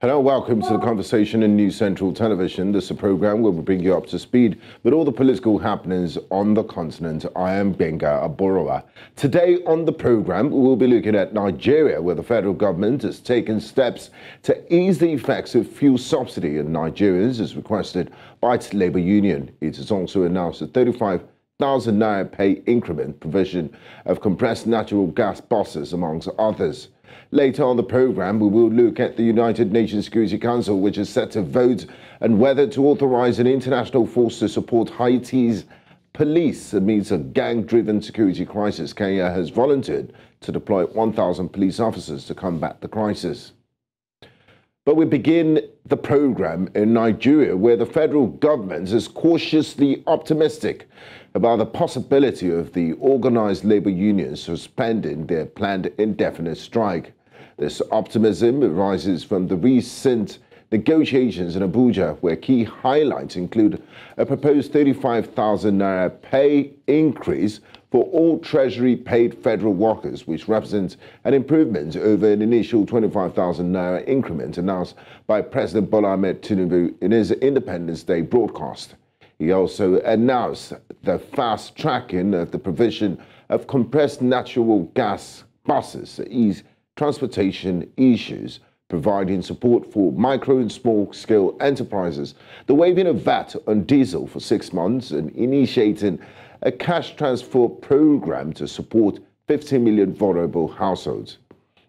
Hello, welcome to the conversation in News Central Television. This is a program where we bring you up to speed with all the political happenings on the continent. I am Gbenga, Aborowa. Today on the program, we will be looking at Nigeria, where the federal government has taken steps to ease the effects of fuel subsidy in Nigerians, as requested by its labor union. It has also announced a 35,000 naira pay increment provision of compressed natural gas buses, amongst others. Later on the program, we will look at the United Nations Security Council, which is set to vote on whether to authorize an international force to support Haiti's police amidst a gang-driven security crisis. Kenya has volunteered to deploy 1,000 police officers to combat the crisis. But we begin the program in Nigeria, where the federal government is cautiously optimistic about the possibility of the organized labor unions suspending their planned indefinite strike. This optimism arises from the recent negotiations in Abuja, where key highlights include a proposed 35,000 naira pay increase for all Treasury-paid federal workers, which represents an improvement over an initial 25,000 naira increment announced by President Bola Ahmed Tinubu in his Independence Day broadcast. He also announced the fast-tracking of the provision of compressed natural gas buses to ease transportation issues, providing support for micro and small-scale enterprises, the waiving of VAT on diesel for 6 months, and initiating a cash transfer program to support 15 million vulnerable households.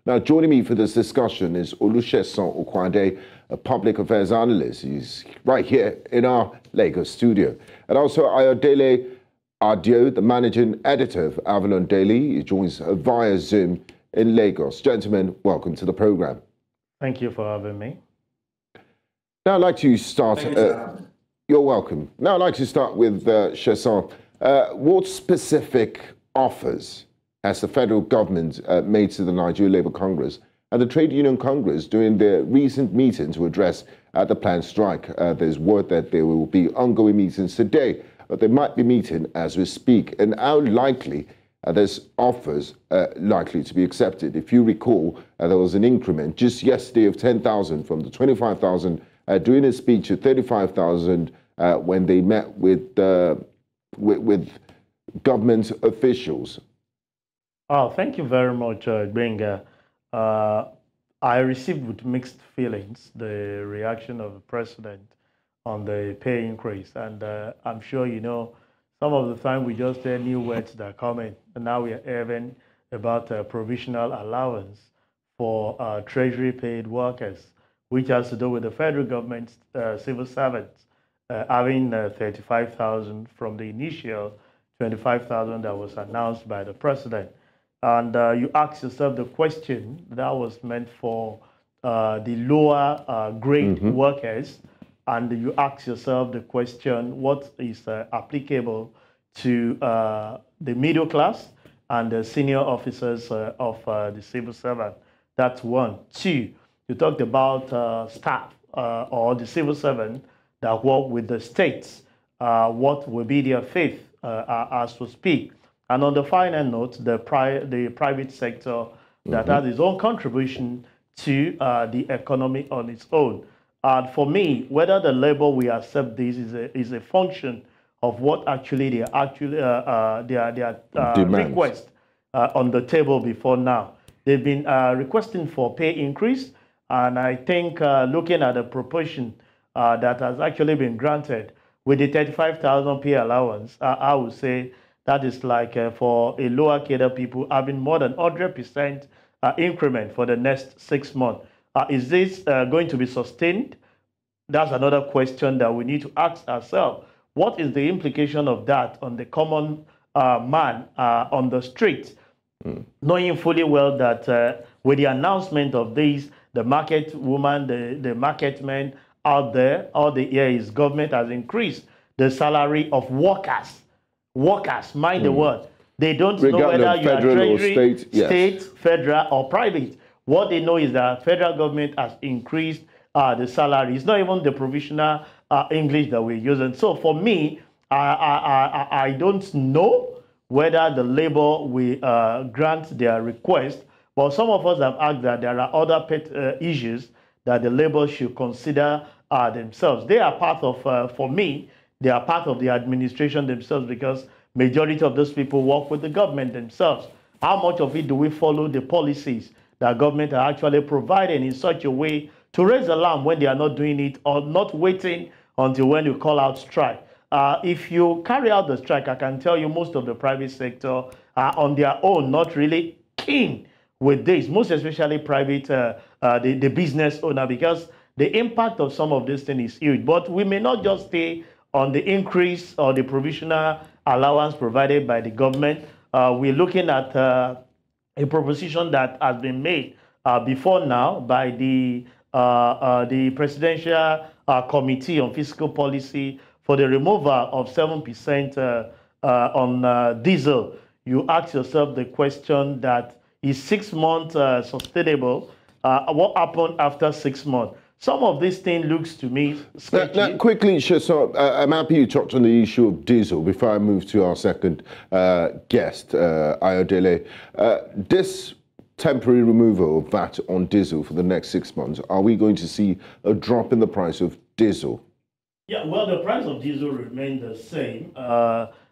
Now, joining me for this discussion is Olusesan Okunade, a public affairs analyst. He's right here in our Lagos studio. And also Ayodele Adio, the managing editor of Avalon Daily. He joins via Zoom in Lagos. Gentlemen, welcome to the program. Thank you for having me. Now, I'd like to start. You're welcome. Now, I'd like to start with Shesan. What specific offers has the federal government made to the Nigerian Labour Congress and the Trade Union Congress during their recent meeting to address the planned strike? There's word that there will be ongoing meetings today, but they might be meeting as we speak. And how likely are these offers likely to be accepted? If you recall, there was an increment just yesterday of 10,000 from the 25,000 during a speech to 35,000 when they met with government officials. Oh, thank you very much, Gbenga. I received with mixed feelings the reaction of the president on the pay increase. And I'm sure you know, some of the time we just hear new words that are coming. And now we are hearing about provisional allowance for treasury paid workers, which has to do with the federal government's civil servants having 35,000 from the initial 25,000 that was announced by the president. And you ask yourself the question that was meant for the lower grade workers, and you ask yourself the question, what is applicable to the middle class and the senior officers of the civil servant? That's one. Two, you talked about staff or the civil servant that work with the states. What will be their fate as we speak? And on the final note, the private sector that has its own contribution to the economy on its own. And for me, whether the labor will accept this is a function of what actually their request on the table before now. They've been requesting for pay increase, and I think looking at the proportion that has actually been granted with the 35,000 pay allowance, I would say that is like for a lower cadre people having more than 100% increment for the next 6 months. Is this going to be sustained? That's another question that we need to ask ourselves. What is the implication of that on the common man on the street, knowing fully well that with the announcement of this, the market woman, the market man out there, all the year is government has increased the salary of workers. Workers, mind the word. They don't know whether you are treasury, state, federal, or private. What they know is that federal government has increased the salary. It's not even the provisional English that we're using. So for me, I don't know whether the labor will grant their request, but some of us have asked that there are other pet issues that the labor should consider themselves. They are part of, for me, they are part of the administration themselves because majority of those people work with the government themselves. How much of it do we follow the policies that government are actually providing in such a way to raise alarm when they are not doing it or not waiting until when you call out strike? If you carry out the strike, I can tell you most of the private sector are on their own, not really keen with this, most especially private, the business owner, because the impact of some of this thing is huge. But we may not just stay on the increase or the provisional allowance provided by the government. We're looking at a proposition that has been made before now by the Presidential Committee on Fiscal Policy for the removal of 7% on diesel. You ask yourself the question that is 6 months sustainable? What happened after 6 months? Some of this thing looks to me sketchy. Now, quickly, so I'm happy you touched on the issue of diesel before I move to our second guest, Ayodele. This temporary removal of VAT on diesel for the next 6 months, are we going to see a drop in the price of diesel? Yeah, well, the price of diesel remains the same.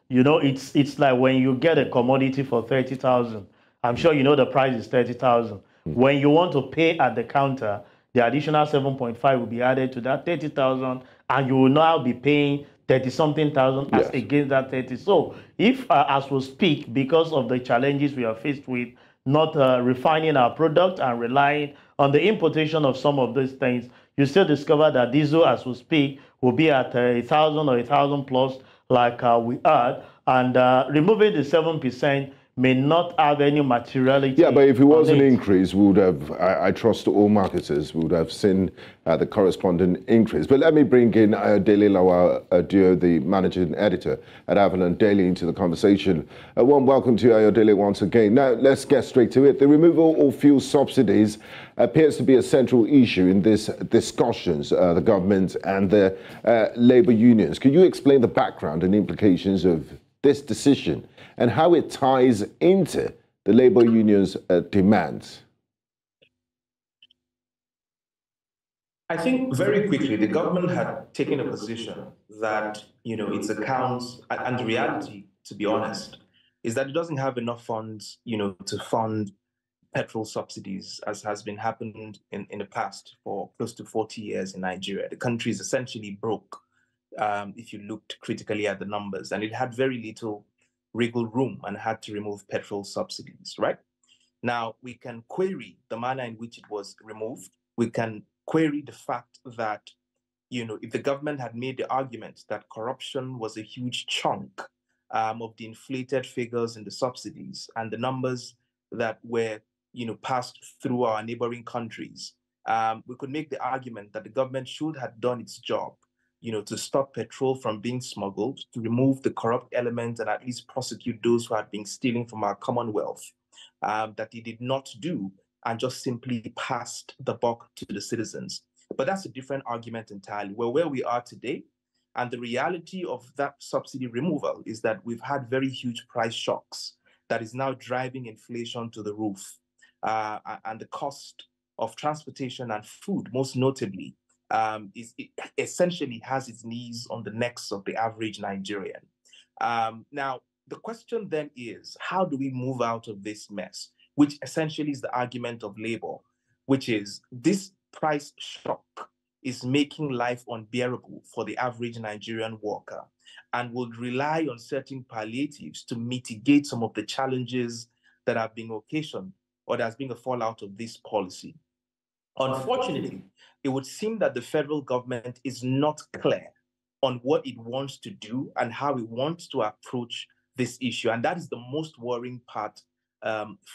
You know, it's like when you get a commodity for 30,000. I'm sure you know the price is 30,000. When you want to pay at the counter, the additional 7.5 will be added to that 30,000, and you will now be paying 30-something thousand as against that 30. So if, as we speak, because of the challenges we are faced with, not refining our product and relying on the importation of some of these things, you still discover that diesel, as we speak, will be at 1,000 or 1,000 plus, like we had, and removing the 7% may not have any materiality. Yeah, but if it was an increase, we would have, I trust all marketers would have seen the corresponding increase. But let me bring in Ayodele Adio, the managing editor at Avalon Daily, into the conversation. A warm welcome to Ayodele once again. Now, let's get straight to it. The removal of fuel subsidies appears to be a central issue in these discussions, the government and the labour unions. Could you explain the background and implications of this decision and how it ties into the labour unions' demands? I think very quickly the government had taken a position that, you know, its accounts, and the reality, to be honest, is that it doesn't have enough funds, you know, to fund petrol subsidies, as has been happening in the past for close to 40 years in Nigeria. The country is essentially broke, if you looked critically at the numbers, and it had very little wriggle room and had to remove petrol subsidies, right? Now, we can query the manner in which it was removed. We can query the fact that, you know, if the government had made the argument that corruption was a huge chunk of the inflated figures in the subsidies and the numbers that were, you know, passed through our neighboring countries, we could make the argument that the government should have done its job, you know, to stop petrol from being smuggled, to remove the corrupt elements and at least prosecute those who had been stealing from our commonwealth, that they did not do and just simply passed the buck to the citizens. But that's a different argument entirely. Well, where we are today, and the reality of that subsidy removal is that we've had very huge price shocks that is now driving inflation to the roof. And the cost of transportation and food, most notably, it essentially has its knees on the necks of the average Nigerian. Now, the question then is, how do we move out of this mess, which essentially is the argument of labor, which is this price shock is making life unbearable for the average Nigerian worker and would rely on certain palliatives to mitigate some of the challenges that have been occasioned or that has been a fallout of this policy. Unfortunately, it would seem that the federal government is not clear on what it wants to do and how it wants to approach this issue. And that is the most worrying part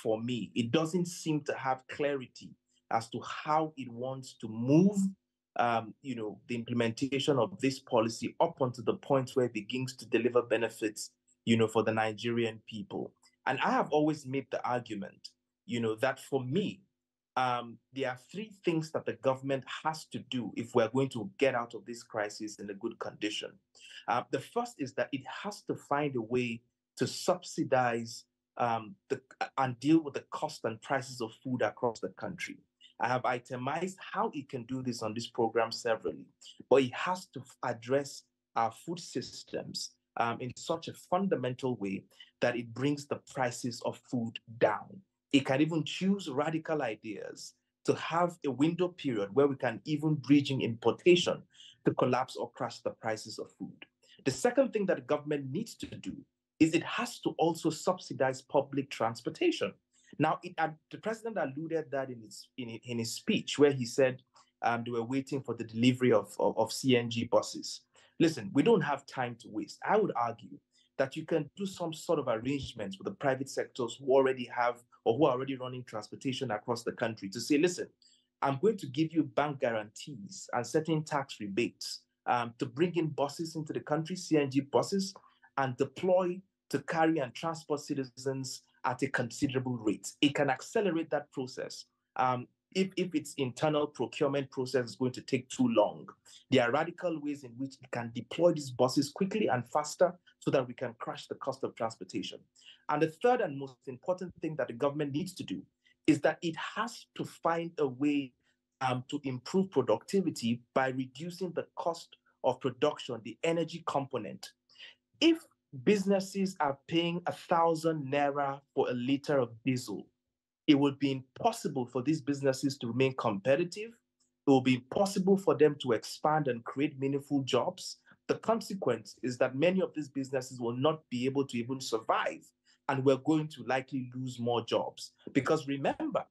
for me. It doesn't seem to have clarity as to how it wants to move you know, the implementation of this policy up unto the point where it begins to deliver benefits, you know, for the Nigerian people. And I have always made the argument, you know, that for me, there are three things that the government has to do if we're going to get out of this crisis in a good condition. The first is that it has to find a way to subsidize and deal with the cost and prices of food across the country. I have itemized how it can do this on this program severally, but it has to address our food systems in such a fundamental way that it brings the prices of food down. It can even choose radical ideas to have a window period where we can even bridge in importation to collapse or crash the prices of food. The second thing that the government needs to do is it has to also subsidize public transportation. Now, the president alluded that in his speech where he said they were waiting for the delivery of CNG buses. Listen, we don't have time to waste. I would argue that you can do some sort of arrangements with the private sectors who already have or who are already running transportation across the country to say, listen, I'm going to give you bank guarantees and certain tax rebates to bring in buses into the country, CNG buses, and deploy to carry and transport citizens at a considerable rate. It can accelerate that process. If its internal procurement process is going to take too long, there are radical ways in which it can deploy these buses quickly and faster so that we can crash the cost of transportation. And the third and most important thing that the government needs to do is that it has to find a way to improve productivity by reducing the cost of production, the energy component. If businesses are paying 1,000 naira for a liter of diesel, it would be impossible for these businesses to remain competitive. It will be impossible for them to expand and create meaningful jobs. The consequence is that many of these businesses will not be able to even survive, and we're going to likely lose more jobs. Because remember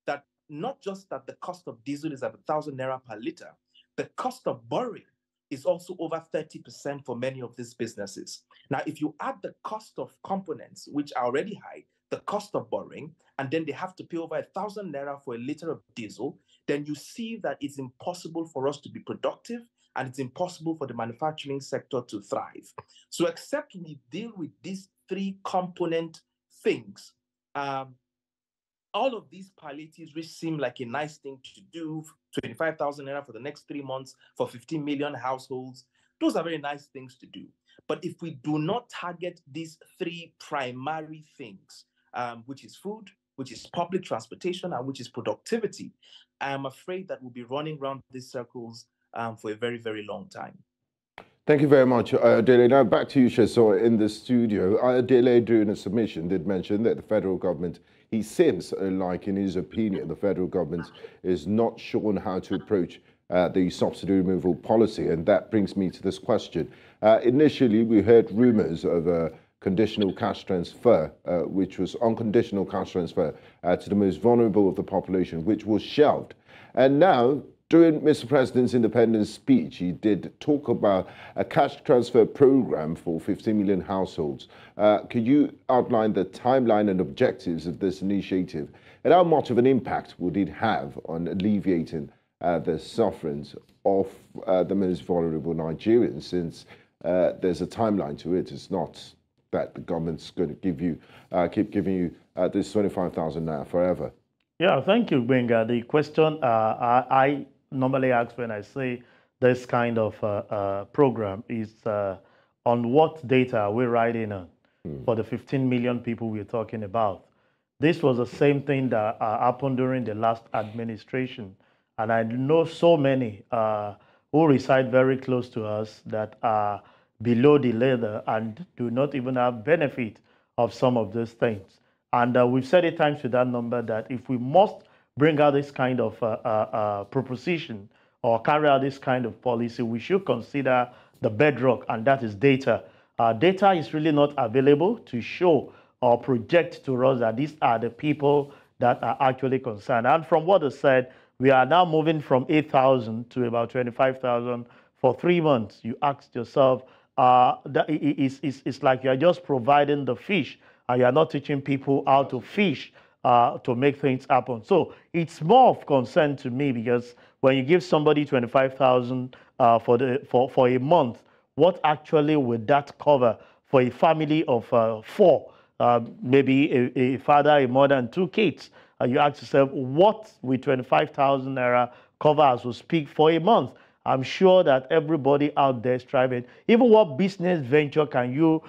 that not just that the cost of diesel is at 1,000 naira per liter, the cost of borrowing is also over 30% for many of these businesses. Now, if you add the cost of components, which are already high, the cost of borrowing, and then they have to pay over 1,000 naira for a liter of diesel, then you see that it's impossible for us to be productive and it's impossible for the manufacturing sector to thrive. So except we deal with these three component things, all of these palliatives, which seem like a nice thing to do, 25,000 naira for the next 3 months for 15 million households, those are very nice things to do. But if we do not target these three primary things, which is food, which is public transportation, and which is productivity, I am afraid that we'll be running around these circles for a very, very long time. Thank you very much, Ayodele. Now back to you, Sheso, in the studio. Ayodele, during a submission, did mention that the federal government, he seems like, in his opinion, the federal government is not sure on how to approach the subsidy removal policy. And that brings me to this question. Initially, we heard rumors of a conditional cash transfer, which was unconditional cash transfer to the most vulnerable of the population, which was shelved. And now, during Mr. President's Independence speech, he did talk about a cash transfer program for 15 million households. Could you outline the timeline and objectives of this initiative, and how much of an impact would it have on alleviating the sufferings of the most vulnerable Nigerians, since there's a timeline to it? It's not that the government's going to give you, keep giving you this 25,000 naira forever. Yeah, thank you, Gbenga. The question I normally ask when I say this kind of program is on what data are we riding on for the 15 million people we're talking about. This was the same thing that happened during the last administration. And I know so many who reside very close to us that are below the ladder and do not even have benefit of some of these things. And we've said it times with that number that if we must bring out this kind of proposition or carry out this kind of policy, we should consider the bedrock, and that is data. Data is really not available to show or project to us that these are the people that are actually concerned. And from what is said, we are now moving from 8,000 to about 25,000 for 3 months. You asked yourself, that it's like you're just providing the fish and you're not teaching people how to fish to make things happen. So it's more of concern to me, because when you give somebody 25,000 for a month, what actually would that cover for a family of 4? Maybe a father, a mother, and 2 kids. You ask yourself, what will 25,000 naira cover as we speak for a month? I'm sure that everybody out there is striving. Even what business venture can you,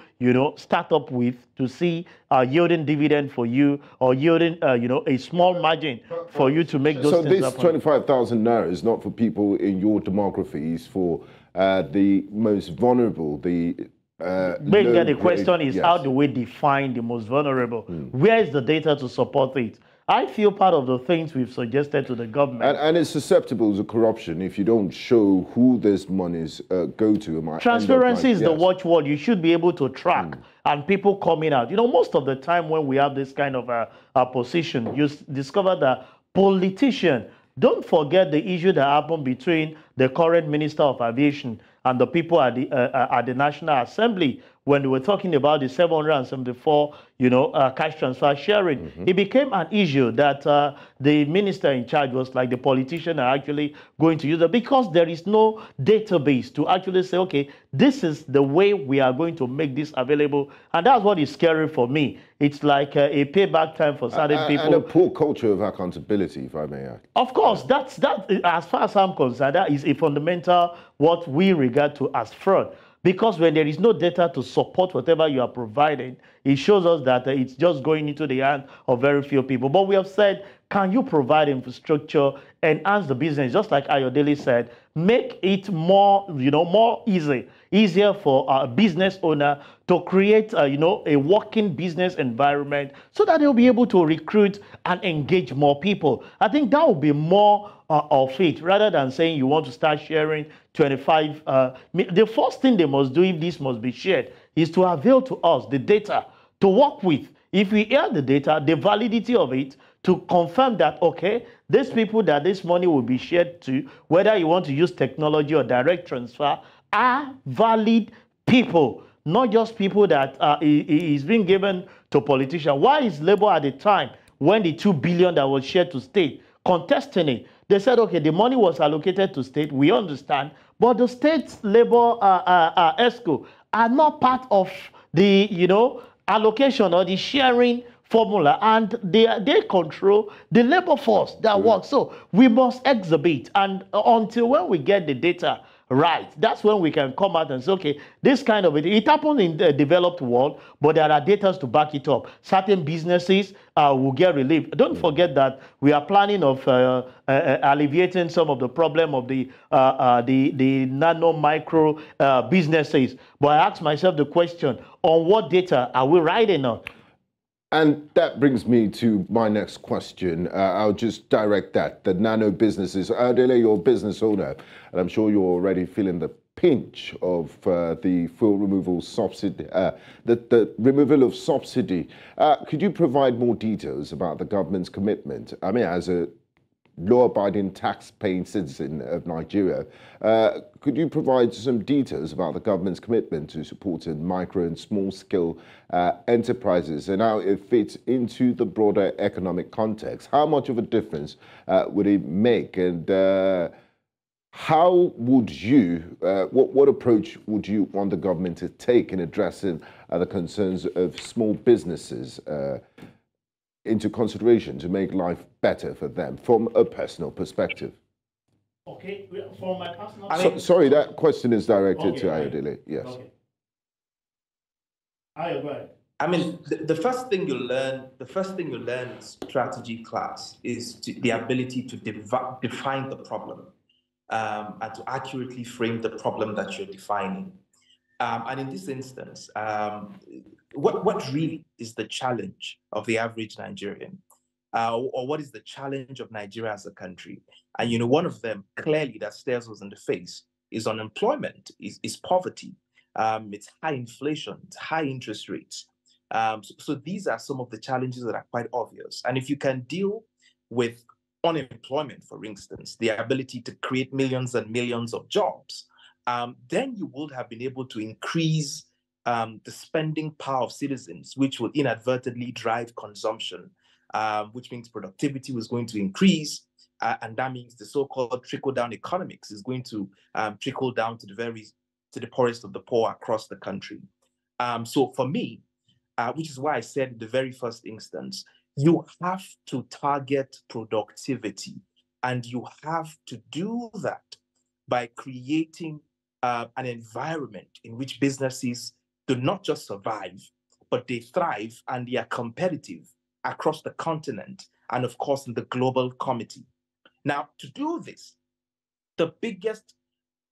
start up with to see yielding dividend for you, or yielding, a small margin for you to make those so things this happen. 25,000 naira is not for people in your demography, it's for the most vulnerable, Gbenga, the question is, yes. how do we define the most vulnerable? Where is the data to support it? I feel part of the things we've suggested to the government. And it's susceptible to corruption if you don't show who these monies go to. Transparency is the watchword. You should be able to track and people coming out. Most of the time when we have this kind of a position, you discover that politicians, don't forget the issue that happened between the current Minister of Aviation and the people at the National Assembly when they were talking about the 774, cash transfer sharing. It became an issue that the minister in charge was like, the politician are actually going to use it, because there is no database to actually say, okay, this is the way we are going to make this available. And that's what is scary for me. It's like a payback time for certain people. And a poor culture of accountability, if I may add. Of course, that, as far as I'm concerned, that is a fundamental what we regard to as fraud. Because when there is no data to support whatever you are providing, it shows us that it's just going into the hands of very few people. But we have said, can you provide infrastructure, enhance the business, just like Ayodele said, make it more, more easier for a business owner to create, a working business environment so that they'll be able to recruit and engage more people. I think that would be more of it, rather than saying you want to start sharing 25. The first thing they must do, if this must be shared, is to avail to us the data to work with. If we hear the data, the validity of it, to confirm that, okay, these people that this money will be shared to, whether you want to use technology or direct transfer, are valid people, not just people that is being given to politicians. Why is Labour at the time, when the 2 billion that was shared to state, contesting it? They said, okay, the money was allocated to state, we understand, but the state's Labour ESCO are not part of the, allocation or the sharing formula, and they control the labor force that works. So we must exhibit, and until when we get the data right, that's when we can come out and say, okay, this kind of it happens in the developed world, but there are data to back it up. Certain businesses will get relief. Don't forget that we are planning of alleviating some of the problem of the nano micro businesses. But I ask myself the question, on what data are we riding on? And that brings me to my next question. I'll just direct that. The nano businesses. Ayodele, you're a business owner, and I'm sure you're already feeling the pinch of the fuel removal subsidy, the removal of subsidy. Could you provide more details about the government's commitment? I mean, as a law-abiding, tax-paying citizen of Nigeria, could you provide some details about the government's commitment to supporting micro and small-scale enterprises and how it fits into the broader economic context? How much of a difference would it make, and how would you, what approach would you want the government to take in addressing the concerns of small businesses into consideration to make life better for them from a personal perspective? Okay, from my personal... sorry, that question is directed to Ayodele. Yes. Okay. Ayo, go ahead. I mean, the first thing you learn in strategy class is the ability to define the problem and to accurately frame the problem that you're defining. And in this instance, what really is the challenge of the average Nigerian? Or what is the challenge of Nigeria as a country? And one of them clearly that stares us in the face is unemployment, is poverty. It's high inflation, it's high interest rates. So these are some of the challenges that are quite obvious. And if you can deal with unemployment, for instance, the ability to create millions and millions of jobs, then you would have been able to increase the spending power of citizens, which will inadvertently drive consumption, which means productivity was going to increase, and that means the so-called trickle-down economics is going to trickle down to the poorest of the poor across the country. So for me, which is why I said in the very first instance, you have to target productivity, and you have to do that by creating an environment in which businesses do not just survive, but they thrive and they are competitive across the continent and, of course, in the global community. Now, to do this, the biggest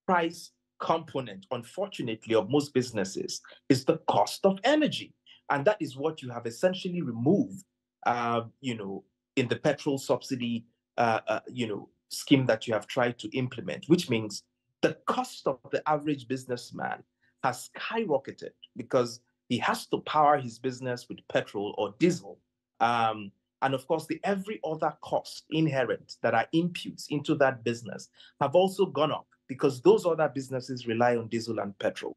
price component, unfortunately, of most businesses is the cost of energy. And that is what you have essentially removed, in the petrol subsidy, scheme that you have tried to implement, which means the cost of the average businessman has skyrocketed because he has to power his business with petrol or diesel. And of course, the every other cost inherent that are inputs into that business have also gone up because those other businesses rely on diesel and petrol.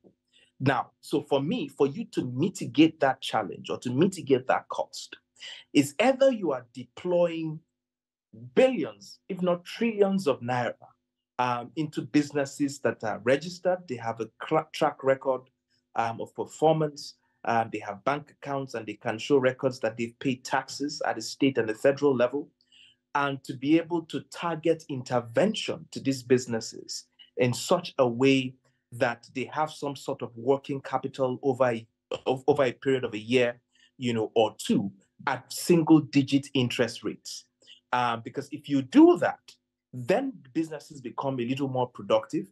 Now, so for me, for you to mitigate that challenge or to mitigate that cost, is either you are deploying billions, if not trillions of naira into businesses that are registered, they have a track record of performance, they have bank accounts, and they can show records that they've paid taxes at the state and the federal level, and to be able to target intervention to these businesses in such a way that they have some sort of working capital over a period of a year, or two, at single-digit interest rates. Because if you do that, then businesses become a little more productive,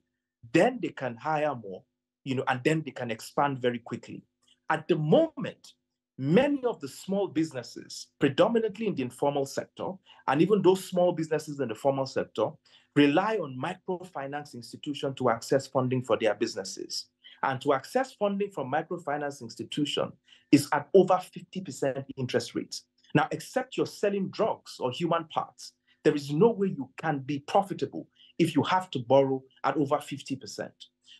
then they can hire more, and then they can expand very quickly. At the moment, many of the small businesses, predominantly in the informal sector, and even those small businesses in the formal sector, rely on microfinance institutions to access funding for their businesses. And to access funding from microfinance institution is at over 50% interest rates. Now, except you're selling drugs or human parts, there is no way you can be profitable if you have to borrow at over 50%.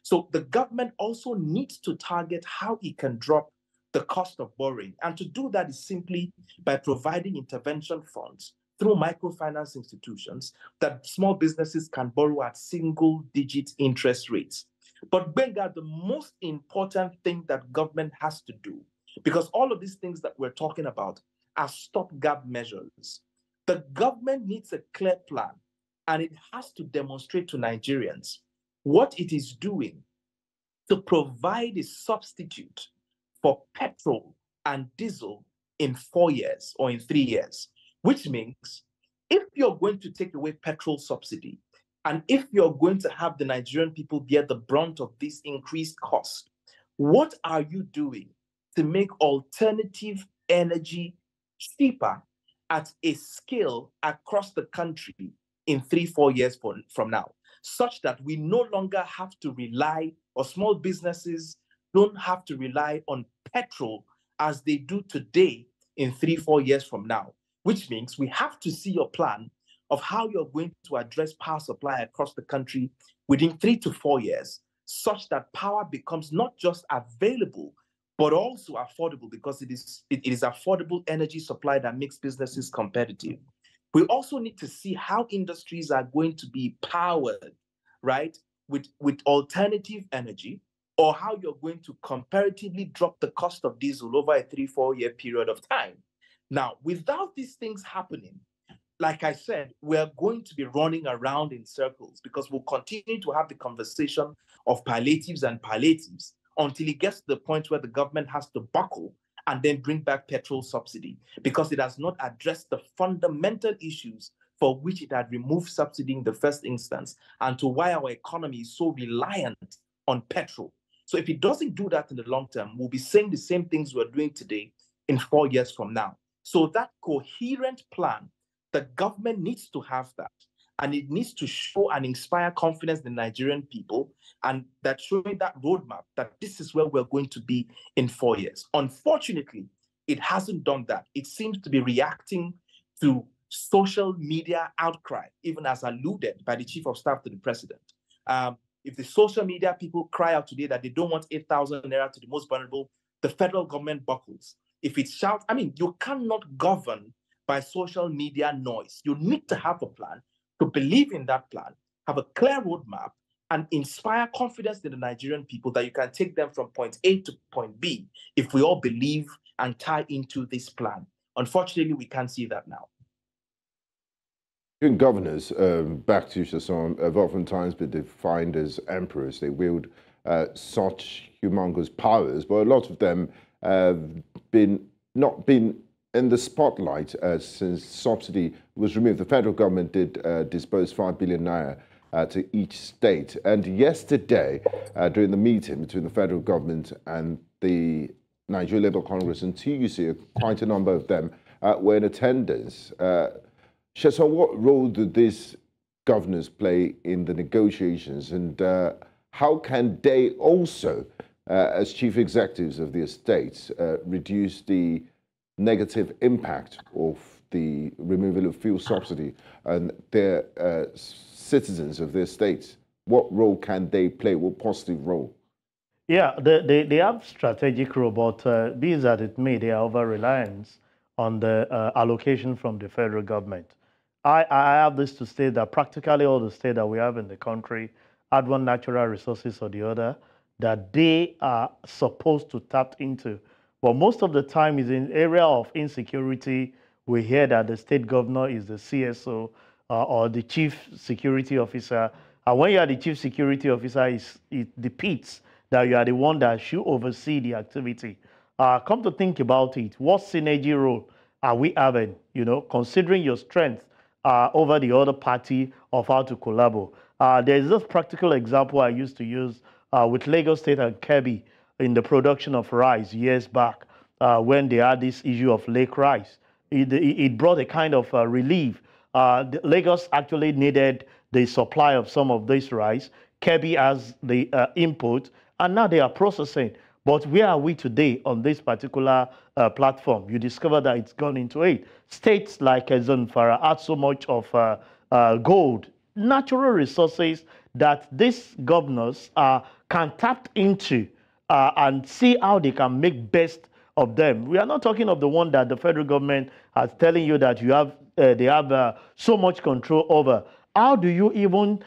So the government also needs to target how it can drop the cost of borrowing. And to do that is simply by providing intervention funds through microfinance institutions that small businesses can borrow at single-digit interest rates. But Gbenga, the most important thing that government has to do, because all of these things that we're talking about are stopgap measures, the government needs a clear plan, and it has to demonstrate to Nigerians what it is doing to provide a substitute for petrol and diesel in 4 years or in 3 years, which means if you're going to take away petrol subsidy, and if you're going to have the Nigerian people bear the brunt of this increased cost, what are you doing to make alternative energy cheaper at a scale across the country in 3-4 years from now, such that we no longer have to rely, or small businesses don't have to rely on petrol as they do today in 3-4 years from now, which means we have to see your plan of how you're going to address power supply across the country within 3 to 4 years, such that power becomes not just available, but also affordable, because it is affordable energy supply that makes businesses competitive. We also need to see how industries are going to be powered, right, with alternative energy, or how you're going to comparatively drop the cost of diesel over a 3-4 year period of time. Now, without these things happening, like I said, we're going to be running around in circles, because we'll continue to have the conversation of palliatives and palliatives until it gets to the point where the government has to buckle and then bring back petrol subsidy, because it has not addressed the fundamental issues for which it had removed subsidy in the first instance, and to why our economy is so reliant on petrol. So if it doesn't do that in the long term, we'll be saying the same things we're doing today in 4 years from now. So that coherent plan, the government needs to have that, and it needs to show and inspire confidence in the Nigerian people, and that showing that roadmap that this is where we're going to be in 4 years. Unfortunately, it hasn't done that. It seems to be reacting to social media outcry, even as alluded by the Chief of Staff to the President. If the social media people cry out today that they don't want 8,000 naira to the most vulnerable, the federal government buckles. If it shouts, you cannot govern by social media noise. You need to have a plan, to believe in that plan, have a clear roadmap, and inspire confidence in the Nigerian people that you can take them from point A to point B if we all believe and tie into this plan. Unfortunately, we can't see that now. Governors, back to Olusesan, have oftentimes been defined as emperors. They wield such humongous powers, but a lot of them have not been in the spotlight since subsidy was removed. The federal government did disburse 5 billion naira to each state. And yesterday, during the meeting between the federal government and the Nigerian Labour Congress and TUC, quite a number of them were in attendance. So what role do these governors play in the negotiations, and how can they also, as chief executives of the estates, reduce the negative impact of the removal of fuel subsidy and their citizens of their states? What role can they play? What positive role? Yeah, they have strategic role, but be that it may, they are over-reliance on the allocation from the federal government. I have this to state that practically all the states that we have in the country had one natural resources or the other that they are supposed to tap into. But most of the time is in area of insecurity. We hear that the state governor is the CSO or the chief security officer. And when you are the chief security officer, it depicts that you are the one that should oversee the activity. Come to think about it, what synergy role are we having, considering your strength over the other party of how to collaborate? There's this practical example I used to use with Lagos State and Kebbi in the production of rice years back when they had this issue of lake rice. It brought a kind of relief. Lagos actually needed the supply of some of this rice. Kebbi has the input, and now they are processing. But where are we today on this particular platform? You discover that it's gone into it. States like Zamfara had so much of gold, natural resources that these governors can tap into and see how they can make best of them. We are not talking of the one that the federal government is telling you that you have, they have so much control over. How do you even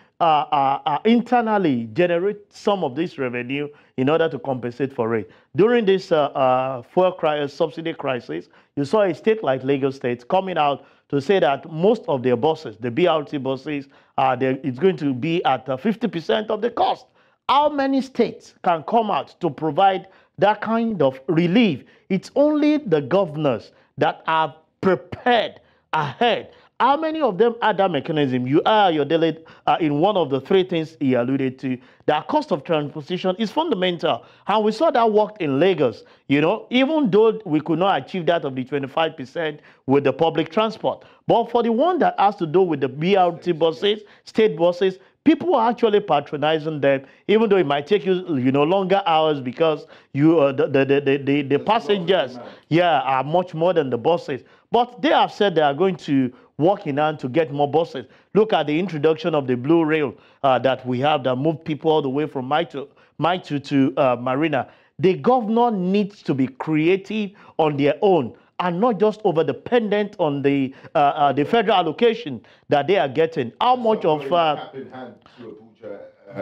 internally generate some of this revenue in order to compensate for it? During this fuel subsidy crisis, you saw a state like Lagos State coming out to say that most of their buses, the BRT buses, it's going to be at 50% of the cost. How many states can come out to provide that kind of relief? It's only the governors that are prepared ahead. How many of them had that mechanism? You are Ayodele in one of the three things he alluded to. The cost of transportation is fundamental. And we saw that worked in Lagos. Even though we could not achieve that of the 25% with the public transport. But for the one that has to do with the BRT buses, state buses, people are actually patronizing them, even though it might take you, longer hours because the passengers, are much more than the buses. But they have said they are going to work in hand to get more buses. Look at the introduction of the Blue Rail that we have that moved people all the way from Maitu to Marina. The governor needs to be creative on their own and not just over dependent on the federal allocation that they are getting. How much of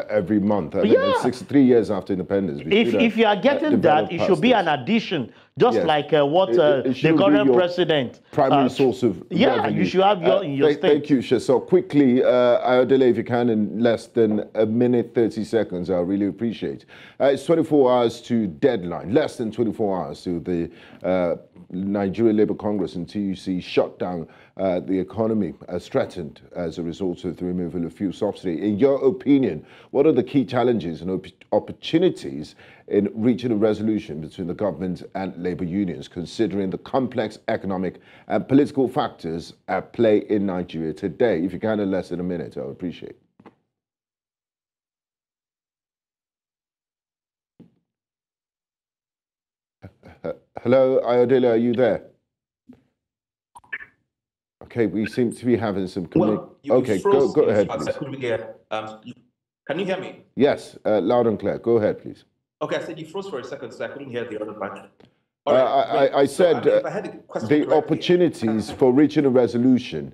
every month. I mean, 63 years after independence. If you are getting that, it should be an addition, just like what the current president. Primary source of revenue. You should have in your state. Thank you, so quickly, Ayodele, if you can, in less than a minute, 30 seconds, I'll really appreciate. It's 24 hours to deadline, less than 24 hours to the Nigerian Labour Congress and TUC shut down the economy as threatened as a result of the removal of fuel subsidy. In your opinion, what are the key challenges and opportunities in reaching a resolution between the government and labour unions, considering the complex economic and political factors at play in Nigeria today? If you can, in less than a minute, I would appreciate it. Hello, Ayodele, are you there? Okay, we seem to be having some... okay, go ahead, please. Can you hear me? Yes, loud and clear. Go ahead, please. Okay, I said you froze for a second, so I couldn't hear the other part. I said the opportunities for reaching a resolution.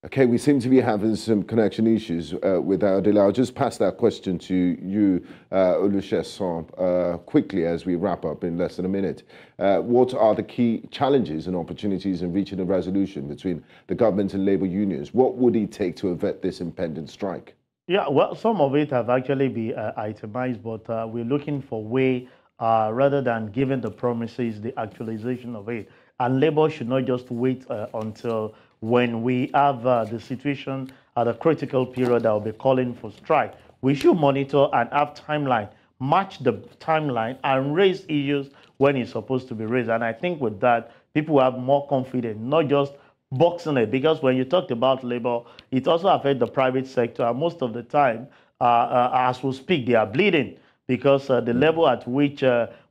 Okay, we seem to be having some connection issues with Ayodele. I'll just pass that question to you, Olusesan, quickly as we wrap up in less than a minute. What are the key challenges and opportunities in reaching a resolution between the government and labour unions? What would it take to avert this impending strike? Yeah, well, some of it have actually been itemized, but we're looking for way, rather than giving the promises, the actualization of it. And labor should not just wait until when we have the situation at a critical period that will be calling for strike. We should monitor and have timeline, match the timeline and raise issues when it's supposed to be raised. And I think with that, people have more confidence, not just boxing it, because when you talked about labor, it also affects the private sector. And most of the time, as we speak, they are bleeding because the level at which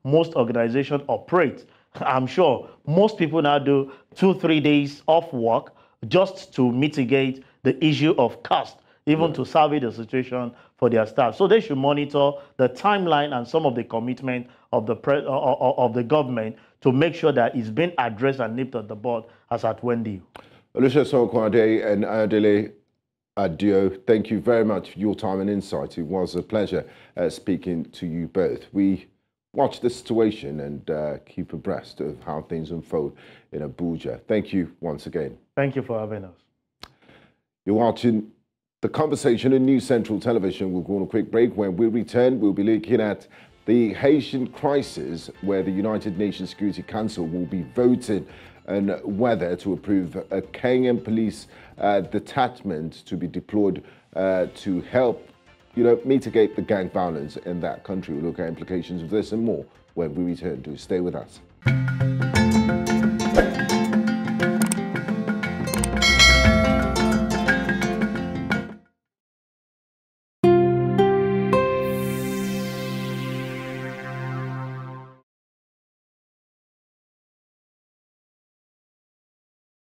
most organizations operate, I'm sure most people now do 2-3 days off work just to mitigate the issue of cost, even to salvage the situation for their staff. So they should monitor the timeline and some of the commitment of the government to make sure that it's been addressed and nipped at the bud as at when due. Olusesan, Okunade and Ayodele, Adio, thank you very much for your time and insight. It was a pleasure speaking to you both. We watch the situation and keep abreast of how things unfold in Abuja. Thank you once again. Thank you for having us. You're watching The Conversation on News Central Television. We'll go on a quick break. When we return, we'll be looking at the Haitian crisis, where the United Nations Security Council will be voting on whether to approve a Kenyan police detachment to be deployed to help mitigate the gang violence in that country. We'll look at implications of this and more when we return. Do stay with us.